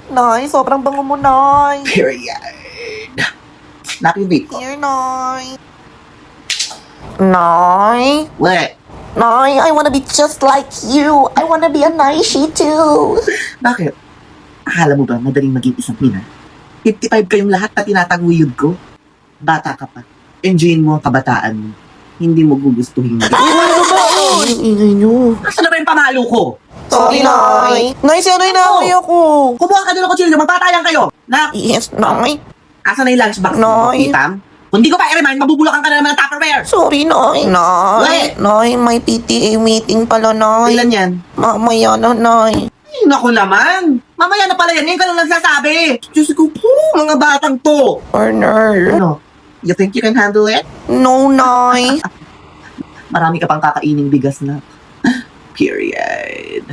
Nay, sobrang bango mo, Nay. Period. Nakibig ko. Here, Nay. Nay? What? Nay, I wanna be just like you. I wanna be a Naishi too. Bakit? Akala mo ba madaling maging isang ina? 55 kayong lahat na tinataguyod ko. Bata ka pa. Enjoyin mo ang kabataan mo. Hindi mo gugustuhin mo. Ay, ingay niyo. Nasaan na ba yung pamalo ko? Sorry, Nay. Nay, sorry na ako. Kumuha ka doon ng kutsilyo. Magbatayan kayo. Na, Yes, Nay. asa na yung lunchbox mo? Nay. Itam? Kung di ko pa i-remind, mabubulakan ka na naman ng Tupperware. Sorry, Nay. Nay, Nay, may PTA meeting pala, Nay. Kailan yan? Mamaya na, Nay. Ay, naku naman. Mamaya na pala yan. Ngayon ka lang nagsasabi. Diyos ko po, mga batang to. Partner. Ano? You think you can handle it? No, Nay. Marami ka pang kakaining bigas na. Period.